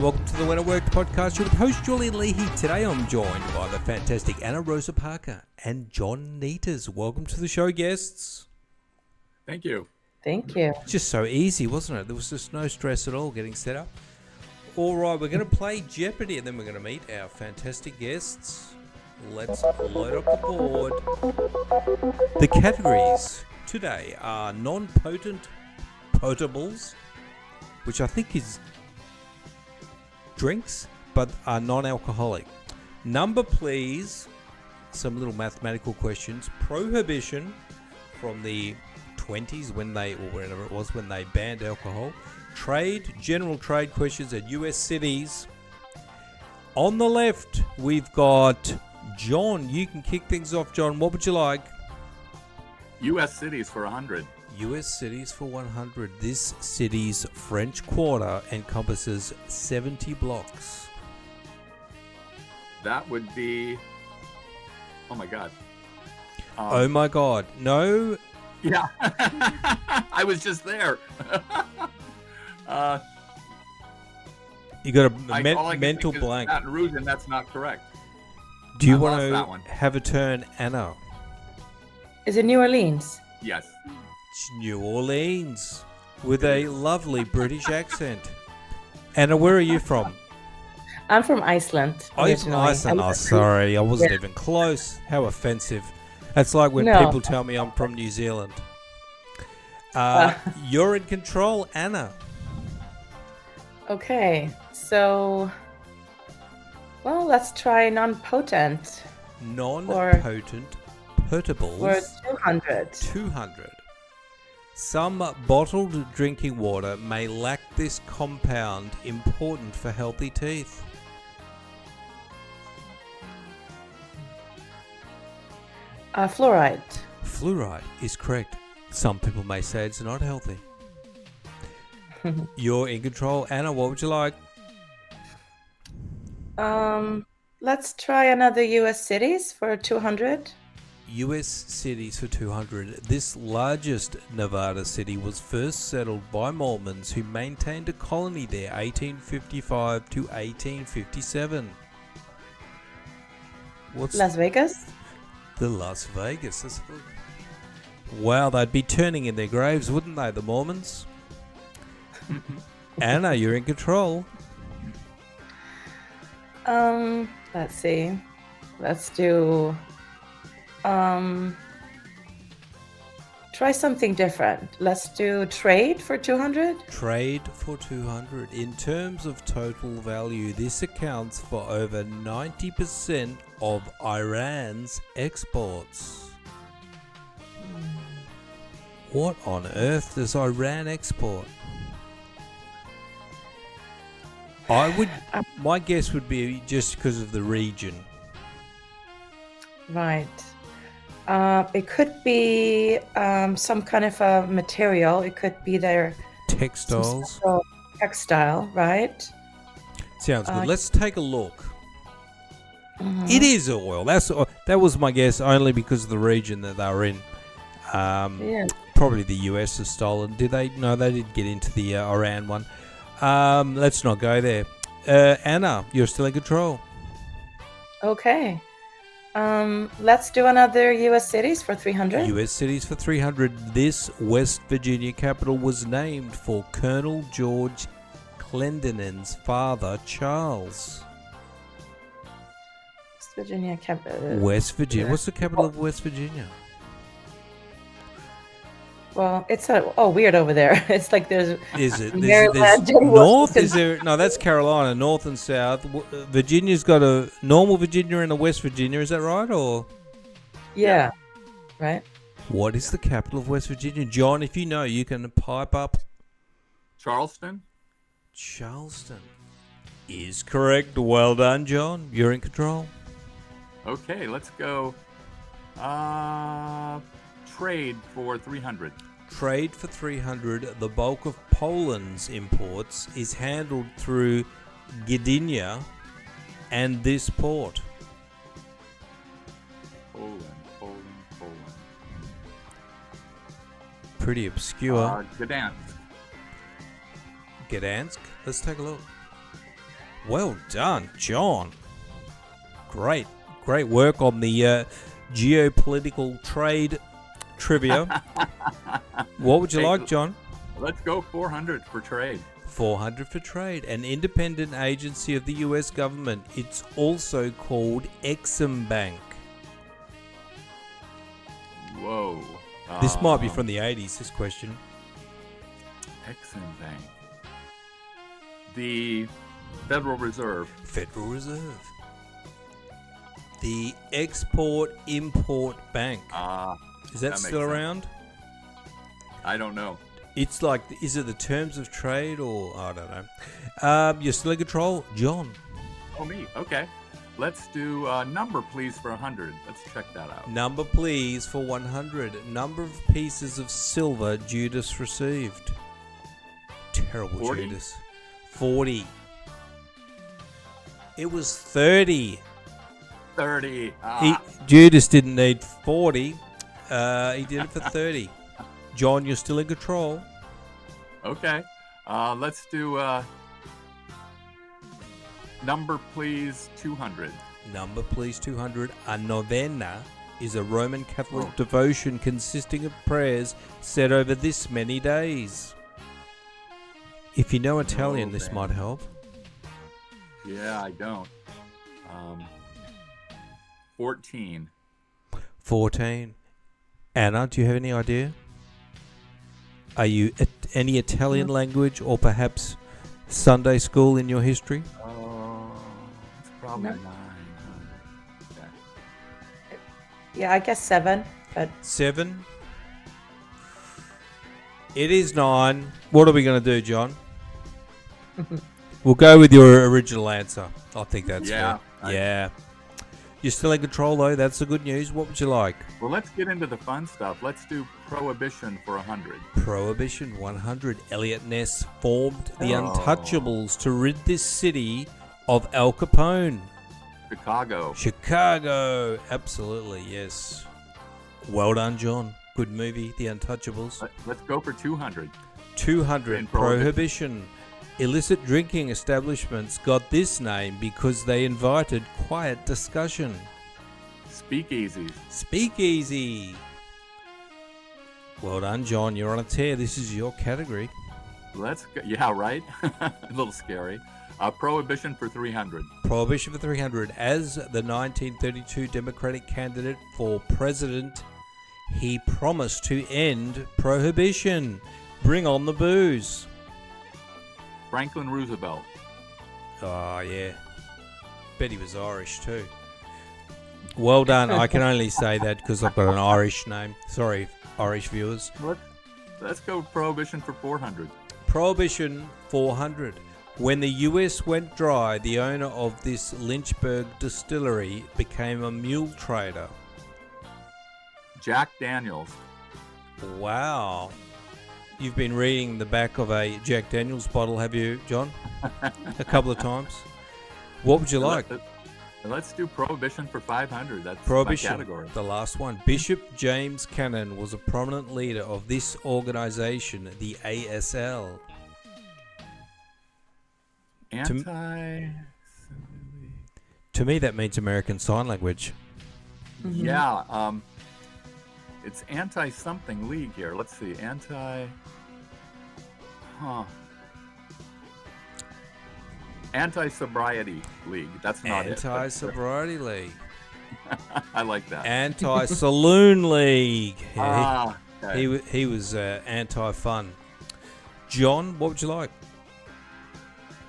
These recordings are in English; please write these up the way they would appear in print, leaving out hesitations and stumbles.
Welcome to the When It Worked podcast. You're with host Julian Leahy. Today I'm joined by the fantastic Rosa Parker and John Nieters. Welcome to the show, guests. Thank you. Thank you. Just so easy, wasn't it? There was just no stress at all getting set up. All right, we're going to play Jeopardy and then we're going to meet our fantastic guests. Let's load up the board. The categories today are non-potent potables, which I think is drinks, but are non-alcoholic. Number, please. Some little mathematical questions. Prohibition from the 20s when they, or whenever it was, when they banned alcohol. Trade, general trade questions at US cities. On the left, we've got John. You can kick things off, John. What would you like? U.S. cities for 100. US cities for 100. This city's French Quarter encompasses 70 blocks. That would be... Oh my God. Oh my God. No. Yeah. I was just there. You got a all I can mental think is blank. Baton Rouge, and that's not correct. Do you I want lost that one. to have a turn, Anna? Is it New Orleans? Yes. It's New Orleans with a lovely British accent. Anna, where are you from? I'm from Iceland. Oh, you're from Iceland. Oh, sorry. I wasn't even close. How offensive. That's like when people tell me I'm from New Zealand. You're in control, Anna. Okay, so, well, let's try non-potent. Non-potent potables. For 200. 200. Some bottled drinking water may lack this compound important for healthy teeth. Fluoride. Fluoride is correct. Some people may say it's not healthy. You're in control. Anna, what would you like? Let's try another US cities for 200. US cities for 200. This largest Nevada city was first settled by Mormons who maintained a colony there 1855 to 1857. What's Las Vegas? the Las Vegas? Wow, they'd be turning in their graves, wouldn't they, the Mormons? Anna, you're in control. Let's see. Let's do try something different. Let's do trade for 200. Trade for 200. In terms of total value, this accounts for over 90% of Iran's exports. What on earth does Iran export? My guess would be just because of the region. Right. It could be some kind of a material. It could be their Textiles. textile, right? Sounds good. Let's take a look. It is oil. That was my guess, only because of the region that they were in. Yeah. Probably the US has stolen. Did they? No, they did get into the Iran one. Let's not go there. Anna, you're still in control. Okay. Let's do another US cities for 300. US cities for 300. This West Virginia capital was named for Colonel George Clendenon's father, Charles. West Virginia capital. West Virginia. What's the capital of West Virginia? Well, it's weird over there. It's like there's there's north? Is there? No, that's Carolina, north and south. Virginia's got a normal Virginia and a West Virginia. Is that right? Or yeah, right. What is the capital of West Virginia? John, if you know, you can pipe up. Charleston? Charleston is correct. Well done, John. You're in control. Okay, let's go. Trade for 300. Trade for 300. The bulk of Poland's imports is handled through Gdynia and this port. Poland. Pretty obscure. Gdansk. Gdansk. Let's take a look. Well done, John. Great work on the geopolitical trade trivia. What would you Hey, like, John? Let's go 400 for trade. 400 for trade, an independent agency of the US government. It's also called Exim Bank. Whoa. This might be from the 80s, this question. Exim Bank. The Federal Reserve. Federal Reserve. The Export-Import Bank. Is that that still makes sense. around? I don't know. It's like, is it the terms of trade or, I don't know. You're still in control, John. Oh, me. Okay. Let's do number, please, for 100. Let's check that out. Number, please, for 100. Number of pieces of silver Judas received. Terrible 40? Judas. 40. It was 30. 30. Judas didn't need 40. He did it for 30. John, you're still in control. Okay. Let's do number, please, 200. Number, please, 200. A novena is a Roman Catholic devotion consisting of prayers said over this many days. If you know Italian, this might help. Yeah, I don't. 14. 14. Anna, do you have any idea? Are you any Italian language or perhaps Sunday school in your history? It's probably No. 9. Okay. Yeah, I guess 7. But 7. It is 9. What are we going to do, John? We'll go with your original answer. I think that's Yeah, fair. Yeah. You're still in control, though. That's the good news. What would you like? Well, let's get into the fun stuff. Let's do prohibition for 100. Prohibition 100. Elliot Ness formed the Untouchables to rid this city of Al Capone. Chicago. Chicago. Absolutely, yes. Well done, John. Good movie, The Untouchables. Let's go for 200. 200. In Prohibition. Prohibition. Illicit drinking establishments got this name because they invited quiet discussion. Speakeasies. Speakeasy. Well done, John. You're on a tear. This is your category. Let's go. Yeah, right? A little scary. Prohibition for 300. Prohibition for 300. As the 1932 Democratic candidate for president, he promised to end prohibition. Bring on the booze. Franklin Roosevelt. Oh, yeah. Bet he was Irish, too. Well done. I can only say that because I've got an Irish name. Sorry, Irish viewers. Let's go prohibition for 400. Prohibition 400. When the US went dry, the owner of this Lynchburg distillery became a mule trader. Jack Daniels. Wow. You've been reading the back of a Jack Daniels bottle, have you, John? A couple of times. What would you like? Let's do prohibition for 500. That's Prohibition, my category. the last one. Bishop James Cannon was a prominent leader of this organization, the ASL. To me, that means American Sign Language. Yeah. It's anti-something league here. Let's see. Anti-sobriety league. That's not it. Anti-Sobriety League. I like that. Anti-Saloon League. Yeah, Okay. he was anti-fun. John, what would you like?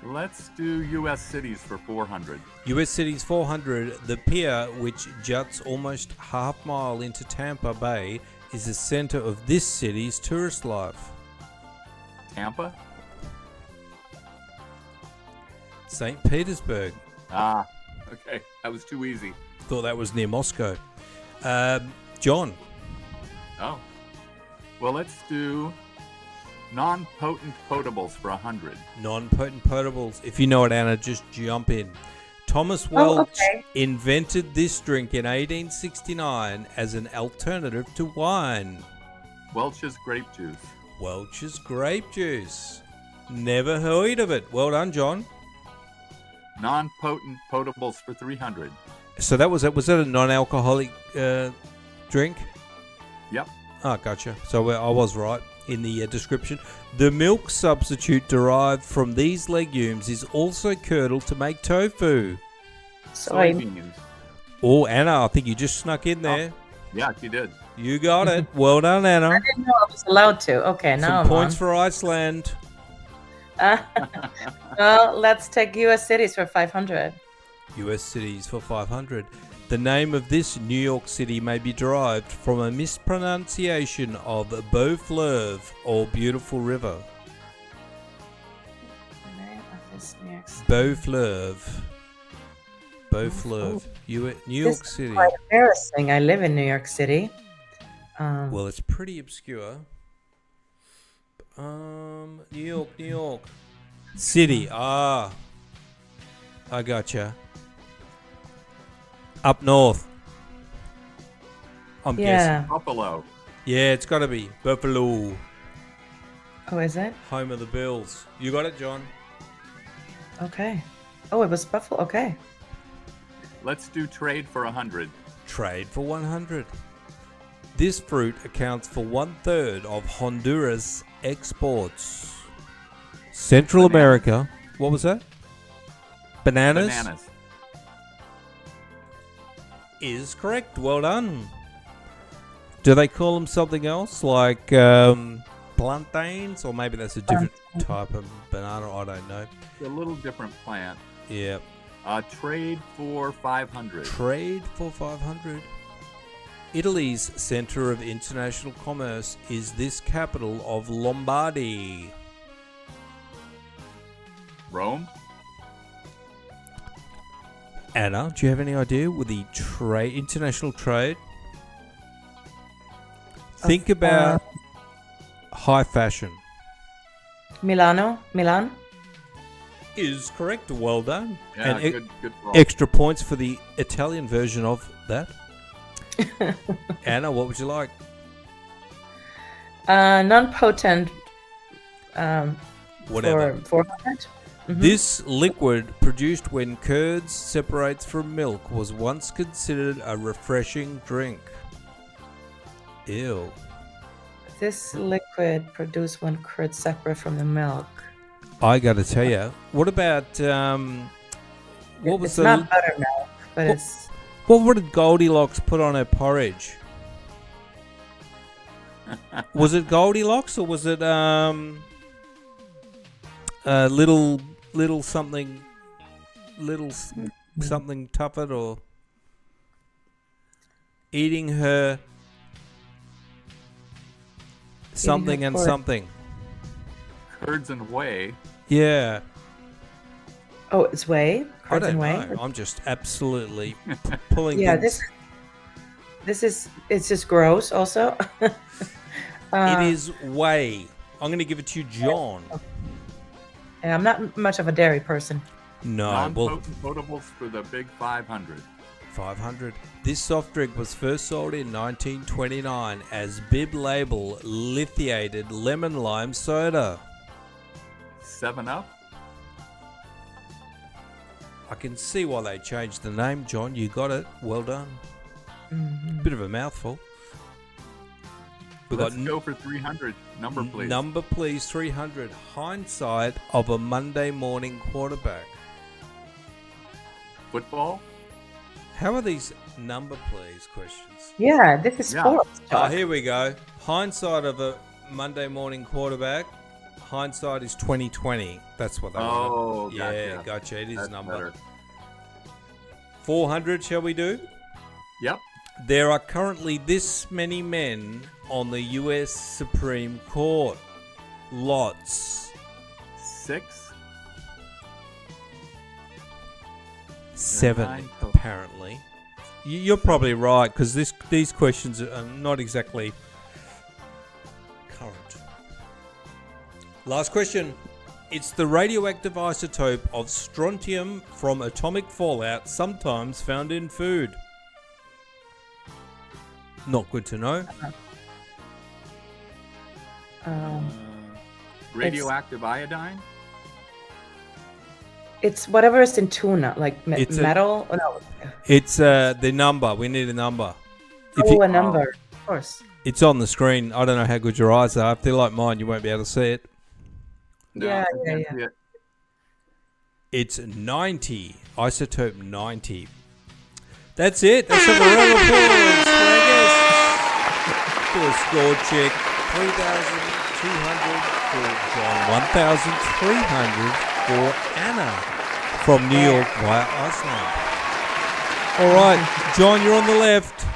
Let's do U.S. cities for 400. US cities 400. The pier, which juts almost half mile into Tampa Bay, is the center of this city's tourist life. Tampa? St. Petersburg. Okay. That was too easy. Thought that was near Moscow. John. Oh. Well, let's do non-potent potables for 100. Non-potent potables. If you know it, Anna, just jump in. Thomas Welch invented this drink in 1869 as an alternative to wine. Welch's grape juice. Welch's grape juice. Never heard of it. Well done, John. Non-potent potables for 300. So that was a non-alcoholic drink? Yep. Oh, gotcha. So I was right in the description. The milk substitute derived from these legumes is also curdled to make tofu. Sorry. Soybeans. Oh, Anna, I think you just snuck in there. Yeah, she did. You got it. Well done, Anna. I didn't know I was allowed to. Okay, now Some I'm points on. for Iceland. Well, let's take U.S. cities for 500. US cities for 500. The name of this New York City may be derived from a mispronunciation of Beau Fleuve or Beautiful River. Name of this New York City. Beau Fleuve. Beau Fleuve. New York This City. is quite embarrassing. I live in New York City. Well, it's pretty obscure. New York. City. I gotcha. Up north. I'm guessing. Buffalo. Yeah, it's got to be Buffalo. Oh, is it? Home of the Bills. You got it, John? Okay. Oh, it was Buffalo. Okay. Let's do trade for 100. Trade for 100. This fruit accounts for 1/3 of Honduras exports. Central America. What was that? Bananas? Bananas. Is correct. Well done. Do they call them something else like plantains? Or maybe that's a different type of banana. I don't know. It's a little different plant. Yeah. Trade for 500. Trade for 500. Italy's center of international commerce is this capital of Lombardy. Rome. Anna, do you have any idea with the international trade? Think about high fashion. Milan. Is correct. Well done. Yeah, and good roll. extra points for the Italian version of that. Anna, what would you like? Non-potent. Whatever. For 400. This liquid produced when curds separates from milk was once considered a refreshing drink. Ew. This liquid produced when curd separate from the milk. I got to tell you, what about what was It's the not buttermilk, but What- it's what did Goldilocks put on her porridge? Was it Goldilocks or was it little something something Tuffet or eating her something and porridge. something? Curds and whey. Yeah. oh, it's whey. I Curds don't and whey. know. I'm just absolutely pulling Yeah, things. this is it's just gross. Also, It is whey. I'm going to give it to you, John. yeah, I'm not much of a dairy person. No, well, Non-potent potables for the big 500. 500. This soft drink was first sold in 1929 as bib label lithiated lemon lime soda. 7-Up. I can see why they changed the name, John. You got it. Well done. Bit of a mouthful. We Let's got go for 300. Number, please. Number, please. 300. Hindsight of a Monday morning quarterback. Football. How are these number, please questions? Yeah, this is Yeah. sports Oh, talk. here we go. Hindsight of a Monday morning quarterback. Hindsight is 2020. That's what they Oh, want. gotcha. Yeah, gotcha. It is That's number. better. 400, shall we do? Yep. There are currently this many men on the US Supreme Court. Lots. 6. 7, Nine. apparently. You're probably right, because these questions are not exactly current. Last question. It's the radioactive isotope of strontium from atomic fallout, sometimes found in food. Not good to know. Radioactive iodine. It's whatever is in tuna, like It's metal. Oh, no. It's the number. We need a number. A number, of course. It's on the screen. I don't know how good your eyes are. If they're like mine, you won't be able to see it. No, Yeah, I can't yeah. see it. It's 90. Isotope 90. That's it. That's a round of applause for our guests. Do a score check. 3,200 for John. 1,300 for Anna from New York via Iceland. All right, John, you're on the left.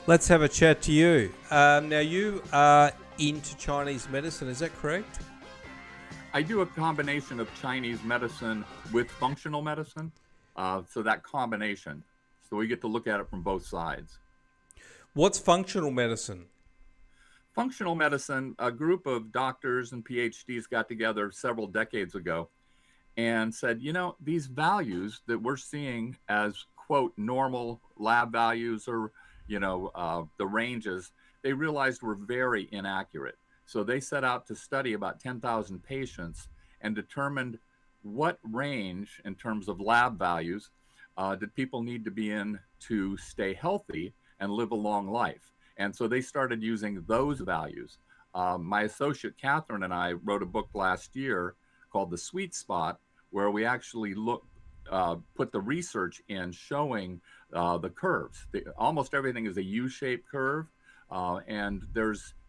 Let's have a chat to you. Now, you are into Chinese medicine, is that correct? I do a combination of Chinese medicine with functional medicine. So that combination. So we get to look at it from both sides. What's functional medicine? Functional medicine, a group of doctors and PhDs got together several decades ago and said, you know, these values that we're seeing as, quote, normal lab values or, you know, the ranges, they realized were very inaccurate. So they set out to study about 10,000 patients and determined what range in terms of lab values did people need to be in to stay healthy and live a long life. And so they started using those values. My associate Catherine and I wrote a book last year called The Sweet Spot, where we actually put the research in showing the curves. Almost everything is a U-shaped curve. And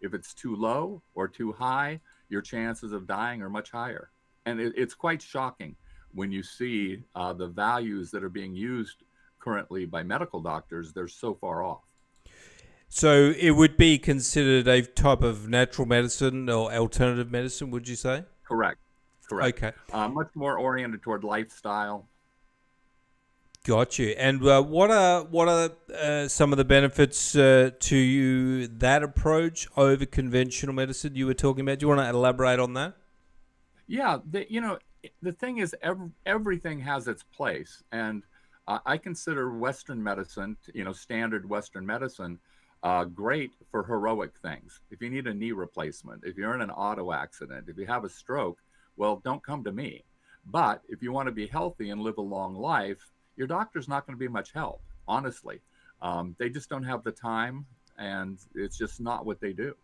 if it's too low or too high, your chances of dying are much higher. And it's quite shocking when you see the values that are being used currently by medical doctors. They're so far off. So it would be considered a type of natural medicine or alternative medicine, would you say? Correct. Okay. Much more oriented toward lifestyle. Got you. And what are some of the benefits to you that approach over conventional medicine you were talking about? Do you want to elaborate on that? Yeah, the thing is, everything has its place, and I consider Western medicine, standard Western medicine, great for heroic things. If you need a knee replacement, if you're in an auto accident, if you have a stroke, well, don't come to me. But if you want to be healthy and live a long life, your doctor's not going to be much help, honestly. They just don't have the time, and it's just not what they do.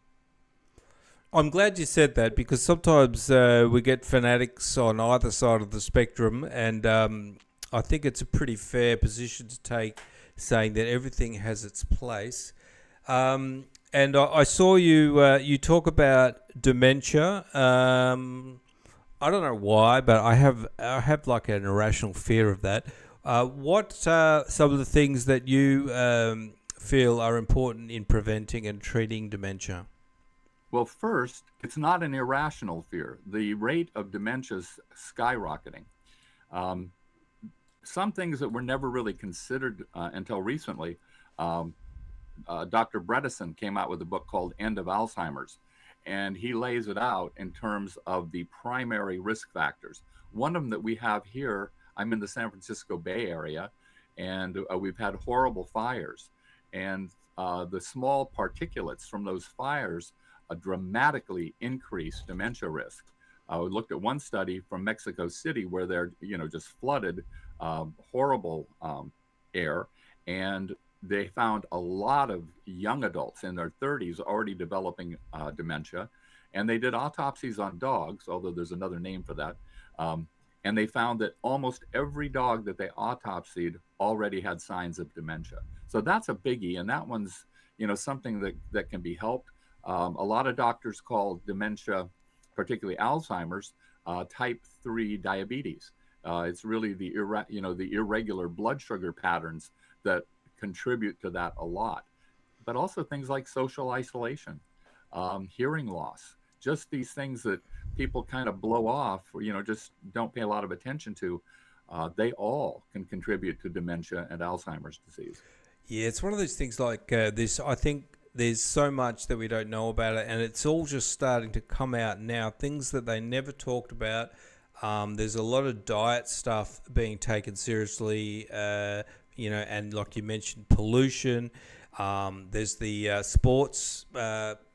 I'm glad you said that, because sometimes we get fanatics on either side of the spectrum, and I think it's a pretty fair position to take, saying that everything has its place. And I saw you talk about dementia. I don't know why, but I have like an irrational fear of that. What are some of the things that you feel are important in preventing and treating dementia? Well, first, it's not an irrational fear. The rate of dementia is skyrocketing. Some things that were never really considered until recently, Dr. Bredesen came out with a book called End of Alzheimer's, and he lays it out in terms of the primary risk factors. One of them that we have here, I'm in the San Francisco Bay Area, and we've had horrible fires. And the small particulates from those fires dramatically increase dementia risk. We looked at one study from Mexico City where they're, just flooded horrible air, and they found a lot of young adults in their 30s already developing dementia. And they did autopsies on dogs, although there's another name for that. And they found that almost every dog that they autopsied already had signs of dementia. So that's a biggie. And that one's, something that can be helped. A lot of doctors call dementia, particularly Alzheimer's, type 3 diabetes. It's really the irregular blood sugar patterns that contribute to that a lot. But also things like social isolation, hearing loss, just these things that people kind of blow off or, just don't pay a lot of attention to. They all can contribute to dementia and Alzheimer's disease. Yeah, it's one of those things like this. I think there's so much that we don't know about it, and it's all just starting to come out now, things that they never talked about. There's a lot of diet stuff being taken seriously, and like you mentioned, pollution. There's the sports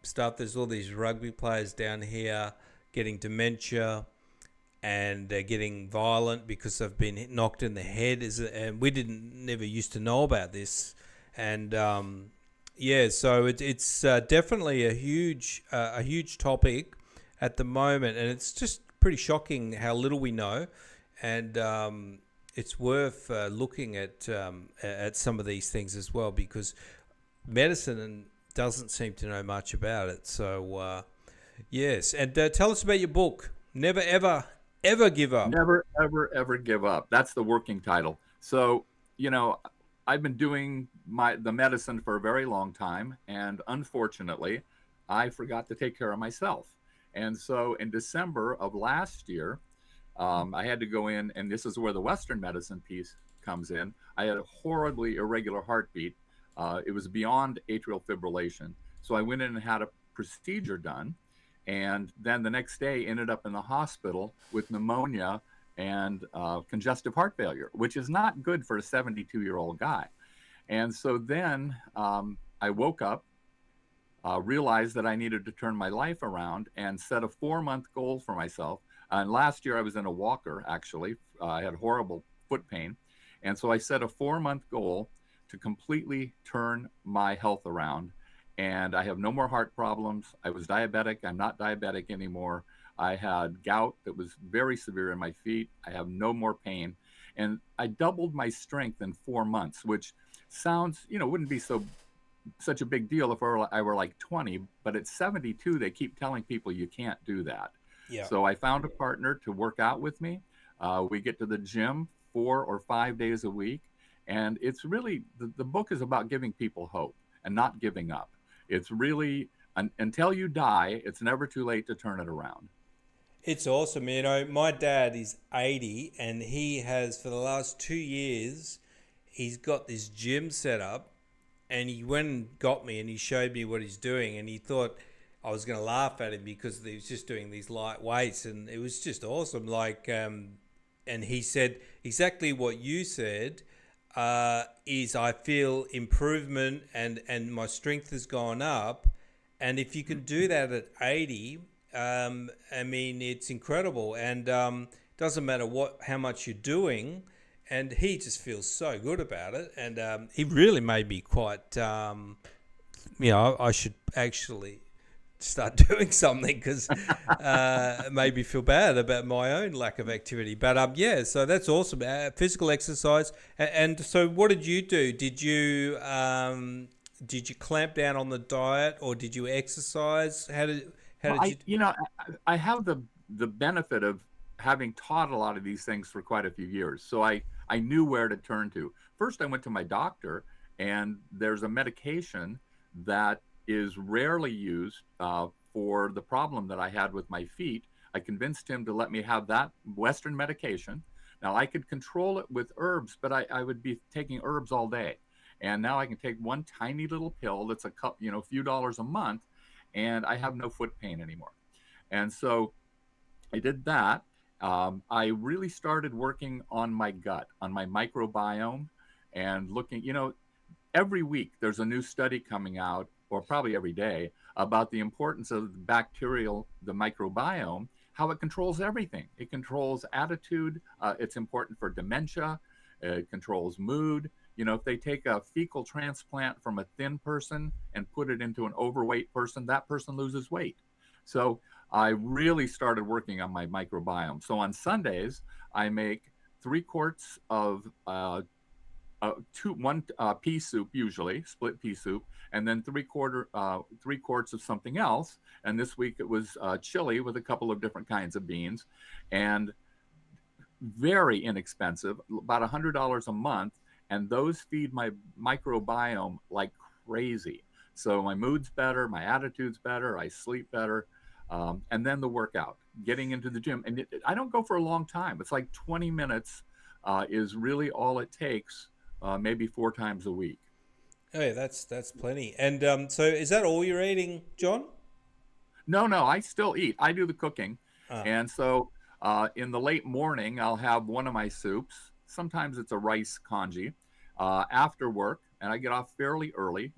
stuff. There's all these rugby players down here getting dementia. and they're getting violent because they've been knocked in the head. And we never used to know about this, and yeah, so it's definitely a huge topic at the moment, and it's just pretty shocking how little we know, and it's worth looking at some of these things as well, because medicine doesn't seem to know much about it. So yes, and tell us about your book. Never ever give up. Never, ever, ever give up. That's the working title. So, you know, I've been doing the medicine for a very long time, and unfortunately, I forgot to take care of myself. And so, in December of last year, I had to go in, and this is where the Western medicine piece comes in. I had a horribly irregular heartbeat. It was beyond atrial fibrillation. So I went in and had a procedure done, and then the next day ended up in the hospital with pneumonia and congestive heart failure, which is not good for a 72-year-old guy. And so then I woke up, realized that I needed to turn my life around, and set a 4-month goal for myself. And last year I was in a walker, actually. I had horrible foot pain. And so I set a 4-month goal to completely turn my health around. And I have no more heart problems. I was diabetic. I'm not diabetic anymore. I had gout that was very severe in my feet. I have no more pain. And I doubled my strength in 4 months, which sounds, wouldn't be such a big deal if I were like 20, but at 72, they keep telling people you can't do that. Yeah. So I found a partner to work out with me. We get to the gym 4 or 5 days a week. And it's really, the book is about giving people hope and not giving up. It's really, until you die, it's never too late to turn it around. It's awesome. My dad is 80, and he has, for the last 2 years, he's got this gym set up, and he went and got me, and he showed me what he's doing, and he thought I was going to laugh at him because he was just doing these light weights, and it was just awesome. And he said exactly what you said, is I feel improvement, and my strength has gone up. And if you can do that at 80, it's incredible. And doesn't matter how much you're doing. And he just feels so good about it. And he really made me quite, I should actually start doing something, because it made me feel bad about my own lack of activity. But so that's awesome. Physical exercise. And so what did you do? Did you clamp down on the diet, or did you exercise? How did you? I have the benefit of having taught a lot of these things for quite a few years. So I knew where to turn to. First, I went to my doctor, and there's a medication that is rarely used for the problem that I had with my feet. I convinced him to let me have that Western medication. Now, I could control it with herbs, but I would be taking herbs all day. And now I can take one tiny little pill that's a few dollars a month, and I have no foot pain anymore. And so I did that. I really started working on my gut, on my microbiome, and looking, every week there's a new study coming out, or probably every day, about the importance of the microbiome, how it controls everything. It controls attitude. It's important for dementia. It controls mood. If they take a fecal transplant from a thin person and put it into an overweight person, that person loses weight. So I really started working on my microbiome. So on Sundays, I make 3 quarts of one pea soup, usually split pea soup, and then 3 quarts of something else. And this week it was chili with a couple of different kinds of beans, and very inexpensive, about $100 a month. And those feed my microbiome like crazy. So my mood's better, my attitude's better, I sleep better. And then the workout, getting into the gym. And I don't go for a long time. It's like 20 minutes is really all it takes, maybe 4 times a week. Oh, yeah, that's plenty. And so is that all you're eating, John? No, I still eat. I do the cooking. And so in the late morning, I'll have one of my soups. Sometimes it's a rice congee. After work, and I get off fairly early,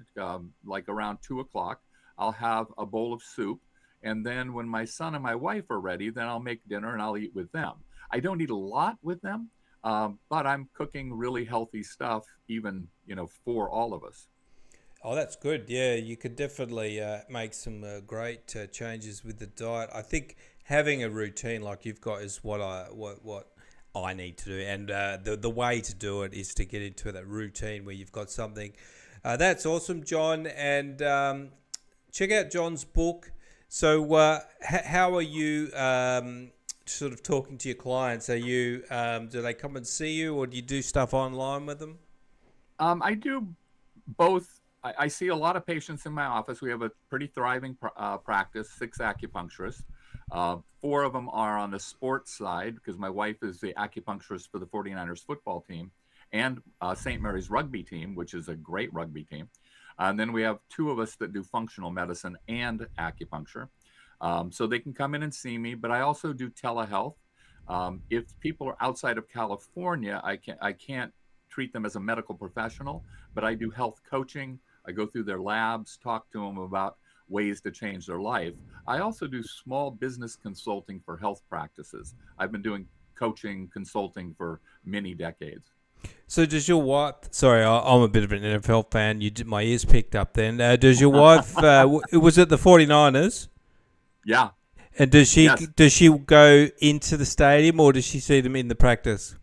like around 2 o'clock, I'll have a bowl of soup. And then when my son and my wife are ready, then I'll make dinner and I'll eat with them. I don't eat a lot with them, but I'm cooking really healthy stuff, even, for all of us. Oh, that's good. Yeah, you could definitely make some great changes with the diet. I think having a routine like you've got is what I need to do, and the way to do it is to get into that routine where you've got something. That's awesome, John, and check out John's book. So, how are you sort of talking to your clients? Are you do they come and see you, or do you do stuff online with them? I do both. I see a lot of patients in my office. We have a pretty thriving practice, 6 acupuncturists. 4 of them are on the sports side because my wife is the acupuncturist for the 49ers football team and St. Mary's rugby team, which is a great rugby team. And then we have 2 of us that do functional medicine and acupuncture. So they can come in and see me, but I also do telehealth. If people are outside of California, I can't treat them as a medical professional, but I do health coaching. I go through their labs, talk to them about ways to change their life. I also do small business consulting for health practices. I've been doing coaching, consulting for many decades. So does your wife? Sorry, I'm a bit of an NFL fan. My ears picked up then. Does your wife? Was it the 49ers? Yeah. And does she Yes. does she go into the stadium or does she see them in the practice?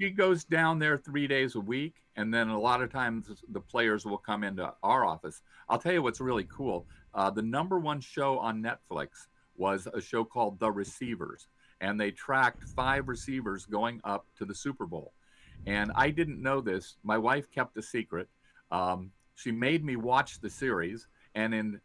She goes down there 3 days a week, and then a lot of times the players will come into our office. I'll tell you what's really cool. The #1 show on Netflix was a show called The Receivers, and they tracked 5 receivers going up to the Super Bowl. And I didn't know this. My wife kept a secret. She made me watch the series, and in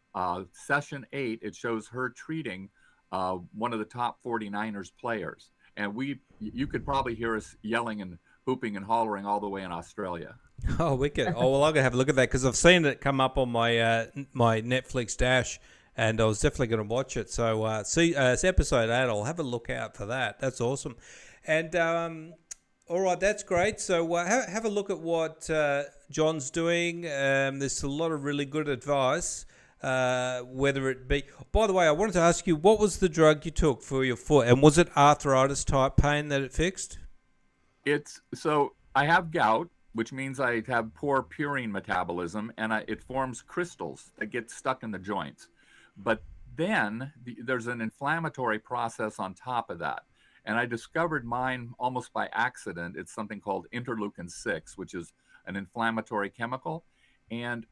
session 8, it shows her treating one of the top 49ers players. And you could probably hear us yelling and hooping and hollering all the way in Australia. Oh, wicked! Oh, well, I'm gonna have a look at that because I've seen it come up on my my Netflix dash, and I was definitely gonna watch it. So, it's episode 8. I'll have a look out for that. That's awesome. And all right, that's great. So, have a look at what John's doing. There's a lot of really good advice. Whether it be, by the way, I wanted to ask you, what was the drug you took for your foot, and was it arthritis type pain that it fixed? So I have gout, which means I have poor purine metabolism, and it forms crystals that get stuck in the joints. But then there's an inflammatory process on top of that. And I discovered mine almost by accident. It's something called interleukin-6, which is an inflammatory chemical. And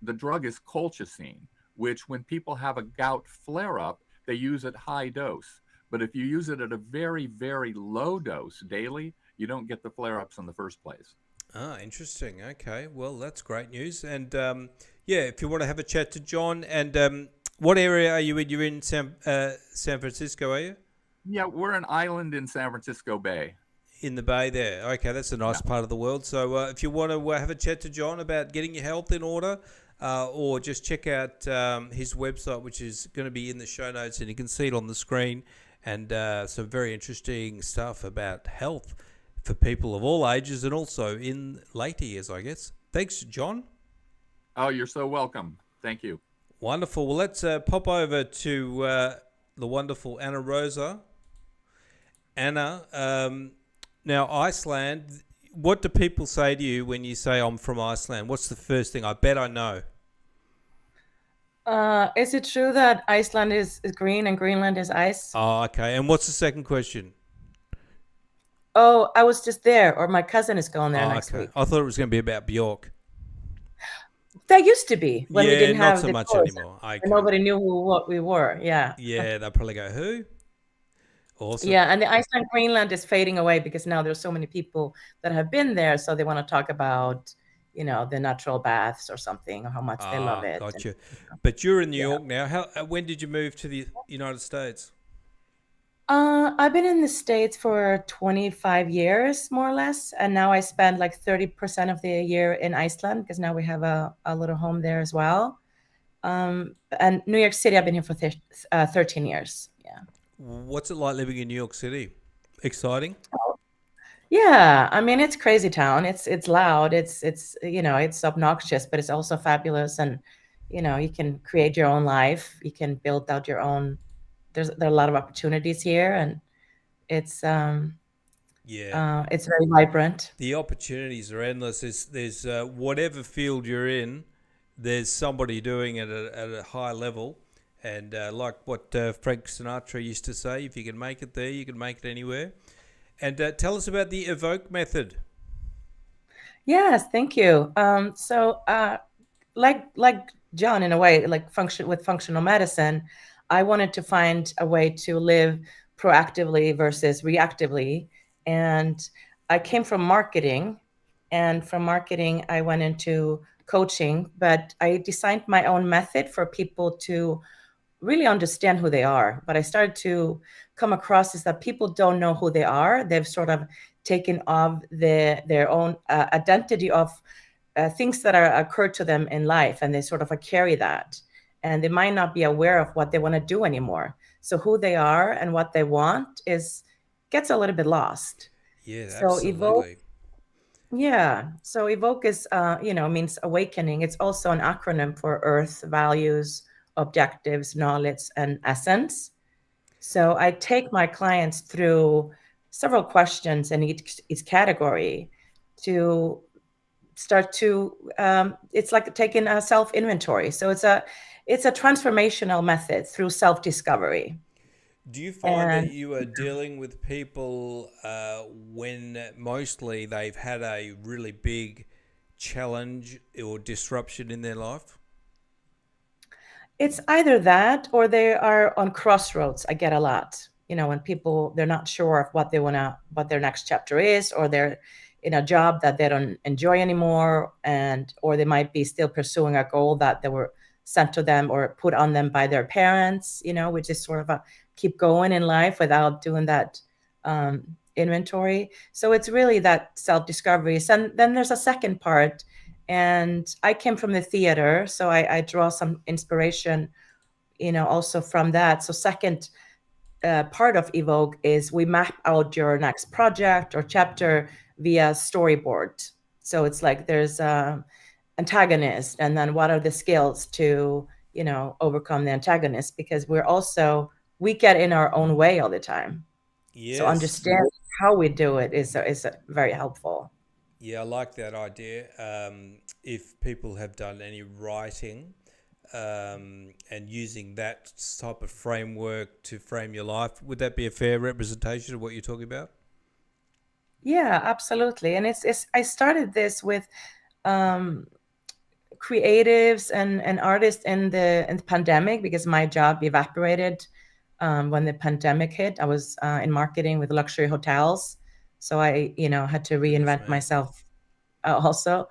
the drug is colchicine, which when people have a gout flare-up, they use at high dose. But if you use it at a very, very low dose daily, you don't get the flare-ups in the first place. Ah, interesting. Okay, well, that's great news. And if you want to have a chat to John, and what area are you in? You're in San Francisco, are you? Yeah, we're an island in San Francisco Bay. In the Bay there. Okay, that's a nice part of the world. So if you want to have a chat to John about getting your health in order, or just check out his website, which is going to be in the show notes, and you can see it on the screen, and some very interesting stuff about health for people of all ages and also in later years, I guess. Thanks, John. Oh, you're so welcome. Thank you. Wonderful. Well, let's pop over to the wonderful Anna Rosa. Anna, now Iceland, what do people say to you when you say I'm from Iceland? What's the first thing? I bet I know. Is it true that Iceland is green and Greenland is ice? Oh, okay. And what's the second question? Oh, I was just there, or my cousin is going there next week. I thought it was going to be about Bjork. That used to be when we didn't have not so the much tours, anymore. and nobody knew what we were. Yeah. Yeah, they'll probably go, who? Awesome. Yeah, and the Iceland Greenland is fading away because now there's so many people that have been there, so they want to talk about, the natural baths or something, or how much they love it. Gotcha. But you're in New York now. When did you move to the United States? I've been in the States for 25 years, more or less, and now I spend like 30% of the year in Iceland because now we have a little home there as well. And New York City, I've been here for 13 years. Yeah. What's it like living in New York City? Exciting? Yeah, I mean, it's crazy town. It's loud. It's obnoxious, but it's also fabulous. And you can create your own life. You can build out your own. There are a lot of opportunities here, and it's Yeah. it's very vibrant. The opportunities are endless. There's whatever field you're in, there's somebody doing it at a high level. And like what Frank Sinatra used to say, if you can make it there, you can make it anywhere. And tell us about the evoke method. Yes, thank you. Like John, in a way, like functional medicine, I wanted to find a way to live proactively versus reactively. And I came from marketing, and from marketing, I went into coaching, but I designed my own method for people to really understand who they are. But I started to come across is that people don't know who they are. They've sort of taken off their own identity of things that are occurred to them in life, and they sort of carry that, and they might not be aware of what they want to do anymore. So who they are and what they want is gets a little bit lost. Yeah, So evoke, absolutely. yeah. So evoke is means awakening. It's also an acronym for earth, values, objectives, knowledge, and essence. So I take my clients through several questions in each category to start to it's like taking a self inventory. So it's a transformational method through self discovery. Do you find that And you are dealing with people when mostly they've had a really big challenge or disruption in their life? it's either that or they are on crossroads. I get a lot, when people, they're not sure of what their next chapter is, or they're in a job that they don't enjoy anymore, and or they might be still pursuing a goal that they were sent to them or put on them by their parents, which is sort of a keep going in life without doing that um, inventory. So it's really that self discovery. And then there's a second part, and I came from the theater, so I draw some inspiration, also from that. So second part of evoke is we map out your next project or chapter via storyboard. So it's like there's a antagonist, and then what are the skills to overcome the antagonist, because we get in our own way all the time. So Yes. understand how we do it is very helpful. Yeah, I like that idea. If people have done any writing and using that type of framework to frame your life, would that be a fair representation of what you're talking about? Yeah, absolutely. And it's I started this with um creatives and artists in the pandemic, because my job evaporated when the pandemic hit. I was in marketing with luxury hotels, so I had to Goodness reinvent me. myself also.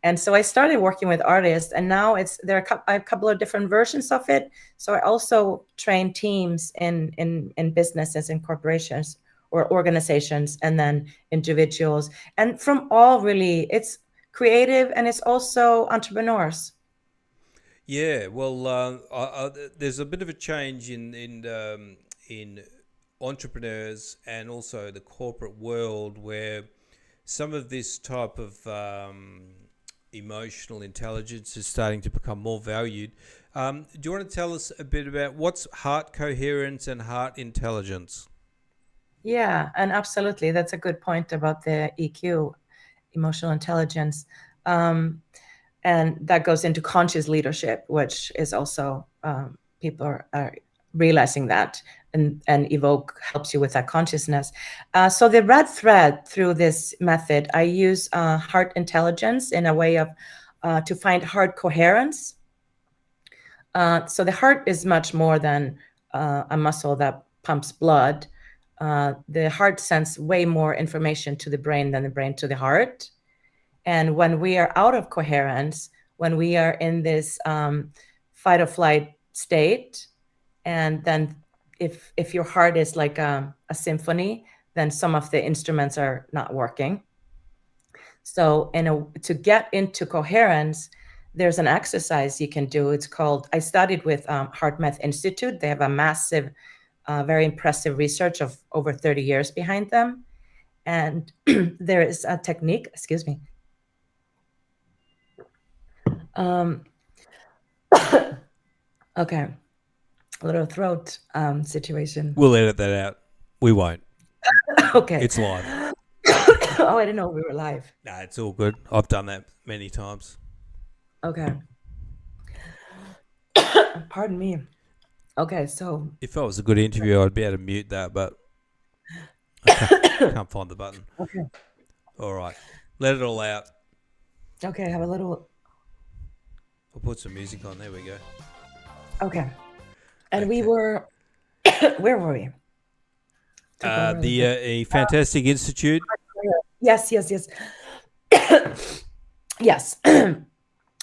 And so I started working with artists, and now I have a couple of different versions of it. So I also train teams in businesses and corporations or organizations, and then individuals, and from all, really, it's creative and it's also entrepreneurs. Yeah, well, there's a bit of a change in entrepreneurs and also the corporate world where some of this type of emotional intelligence is starting to become more valued. Do you want to tell us a bit about what's heart coherence and heart intelligence? Yeah, and absolutely, that's a good point about the EQ, emotional intelligence. Um, and that goes into conscious leadership, which is also people are realizing that, and evoke helps you with that consciousness. So the red thread through this method, I use heart intelligence in a way of to find heart coherence. So the heart is much more than a muscle that pumps blood. The heart sends way more information to the brain than the brain to the heart. And when we are out of coherence, when we are in this fight or flight state, and then if your heart is like a symphony, then some of the instruments are not working. So to get into coherence, there's an exercise you can do. It's called, I studied with HeartMath Institute. They have a massive, very impressive research of over 30 years behind them. And there is a technique, excuse me, um, Okay. A little throat situation. We'll edit that out. We won't. Okay. It's live. Oh, I didn't know we were live. Nah, it's all good. I've done that many times. Okay. Pardon me. Okay, so If I was a good interview, I'd be able to mute that, but I can't find the button. okay. All right. Let it all out. Okay, I have a little I'll put some music on. There we go. okay. And we Okay. were where were we? Took over a little bit. A Fantastic Institute. Yes. Yes.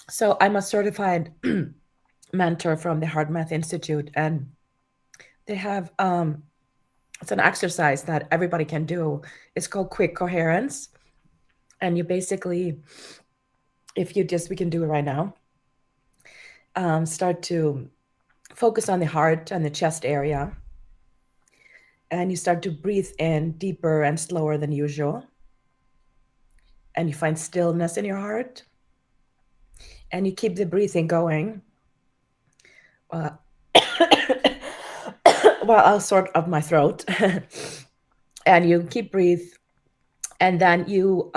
So I'm a certified mentor from the Hard Math Institute, and they have it's an exercise that everybody can do. It's called quick coherence. And you basically, if you just, we can do it right now, start to focus on the heart and the chest area. And you start to breathe in deeper and slower than usual. And you find stillness in your heart. And you keep the breathing going. Well, I'll sort of my throat. And you keep breathe. And then you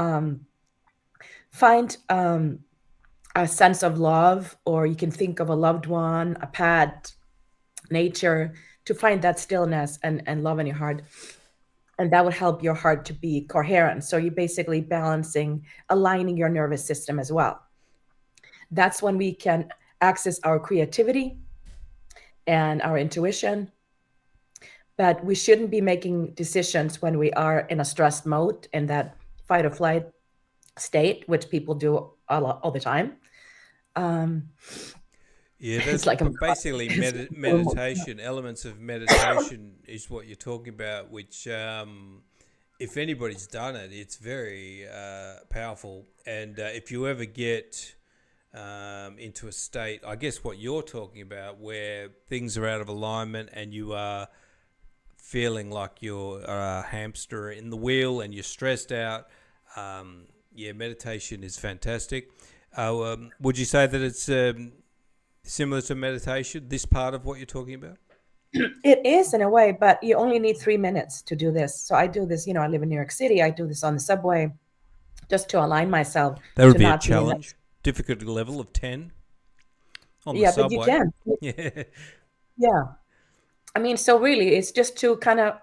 find a sense of love, or you can think of a loved one, a pet, nature, to find that stillness and love in your heart. And that would help your heart to be coherent. So you're basically balancing, aligning your nervous system as well. That's when we can access our creativity and our intuition. But we shouldn't be making decisions when we are in a stressed mode, in that fight or flight state, which people do a lot all the time. Yeah, It's that's like a basically meditation. Elements of meditation is what you're talking about, which if anybody's done it, it's very powerful. And if you ever get into a state, I guess what you're talking about, where things are out of alignment and you are feeling like you're a hamster in the wheel and you're stressed out, meditation is fantastic. Would you say that it's similar to meditation, this part of what you're talking about? It is in a way, but you only need 3 minutes to do this. So I do this, I live in New York City. I do this on the subway just to align myself. That would to be a not be in that- challenge. Difficulty level of 10 on the Yeah, subway. but you can. Yeah. Yeah. I mean, so really, it's just to kind of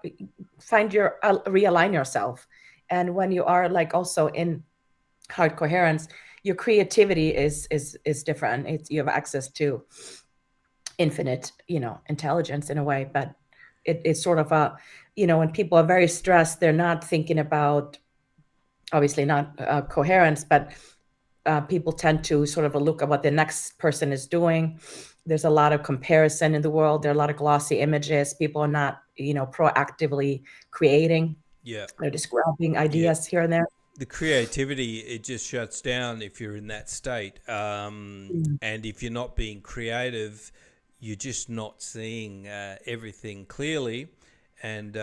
find realign yourself. And when you are like also in heart coherence, your creativity is different. You have access to infinite, intelligence in a way, but it's sort of when people are very stressed, they're not thinking about, obviously not coherence, but people tend to sort of look at what the next person is doing. There's a lot of comparison in the world. There are a lot of glossy images. People are not, proactively creating. Yeah. They're just grabbing ideas here and there. The creativity, it just shuts down if you're in that state. And if you're not being creative, you're just not seeing everything clearly. And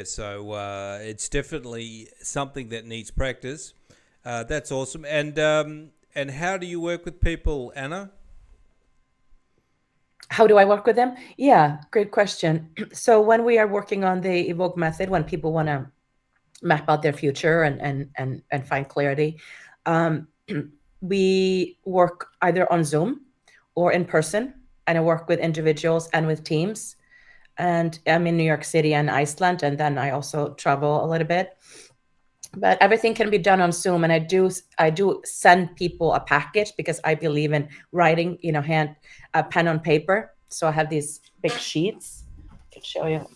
so it's definitely something that needs practice. That's awesome. And how do you work with people, Anna? How do I work with them? Yeah, great question. So when we are working on the Evoke method, when people want to map out their future and find clarity, we work either on Zoom or in person, and I work with individuals and with teams. And I'm in New York City and Iceland, and then I also travel a little bit. But everything can be done on Zoom, and I do send people a package because I believe in writing, hand pen on paper. So I have these big sheets. I can show you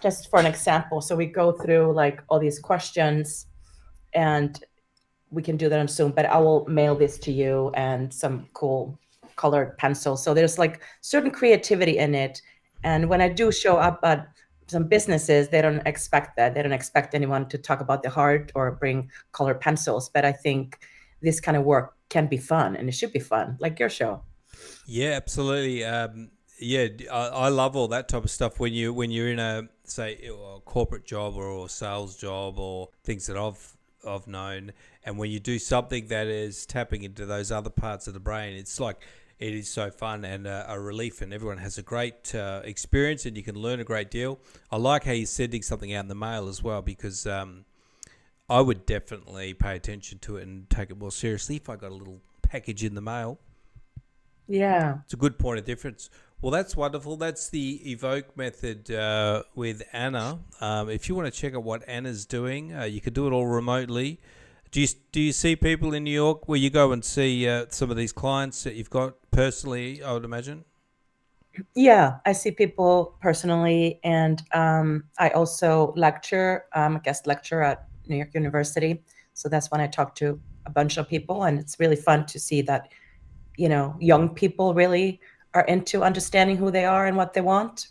just for an example. So we go through like all these questions, and we can do that on Zoom. But I will mail this to you and some cool colored pencils. So there's like certain creativity in it. And when I do show up at some businesses, they don't expect that. They don't expect anyone to talk about the heart or bring colored pencils. But I think this kind of work can be fun, and it should be fun, like your show. Yeah, absolutely. I love all that type of stuff when you're in a, say, a corporate job or a sales job or things that I've I've known. And when you do something that is tapping into those other parts of the brain, it's like it is so fun and a relief, and everyone has a great experience, and you can learn a great deal. I like how you're sending something out in the mail as well, because I would definitely pay attention to it and take it more seriously if I got a little package in the mail. Yeah. It's a good point of difference. Well, that's wonderful. That's the Evoke method with Anna. If you want to check out what Anna's doing, you can do it all remotely. Do you see people in New York where you go and see some of these clients that you've got personally, I would imagine? Yeah, I see people personally, and I also lecture, a guest lecturer at New York University. So that's when I talk to a bunch of people, and it's really fun to see that, young people really are into understanding who they are and what they want.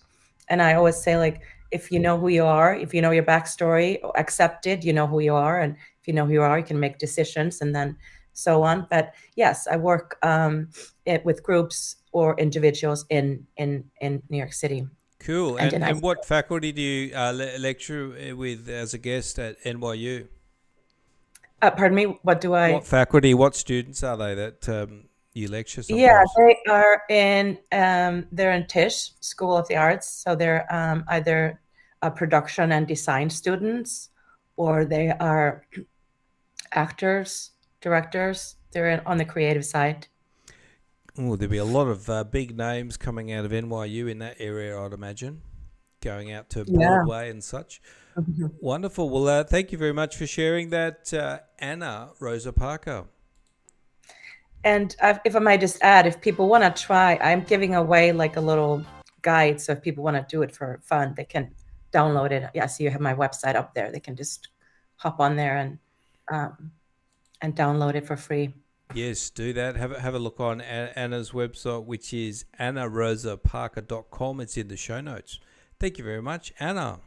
And I always say, like, if you know who you are, if you know your backstory, accepted, you know who you are, and if you know who you are, you can make decisions, and then so on. But yes, I work with groups or individuals in New York City. Cool. And And what faculty do you lecture with as a guest at NYU? Pardon me, what do I? What faculty, what students are they that you lecture sometimes? Yeah, they are they're in Tisch School of the Arts. So they're either production and design students, or they are actors, directors. They're on the creative side. Oh, there'll be a lot of big names coming out of NYU in that area, I'd imagine, going out to Broadway and such. Mhm. Wonderful. Well, thank you very much for sharing that, Anna Rosa Parker. And if I might just add, if people want to try, I'm giving away like a little guide. So if people want to do it for fun, they can download it. Yeah, so you have my website up there. They can just hop on there and download it for free. Yes, do that. Have a look on Anna's website, which is annarosaparker.com. It's in the show notes. Thank you very much, Anna.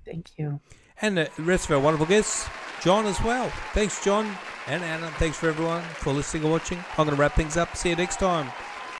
Thank you. And the rest of our wonderful guests, John as well. Thanks, John and Anna. Thanks for everyone for listening and watching. I'm going to wrap things up. See you next time.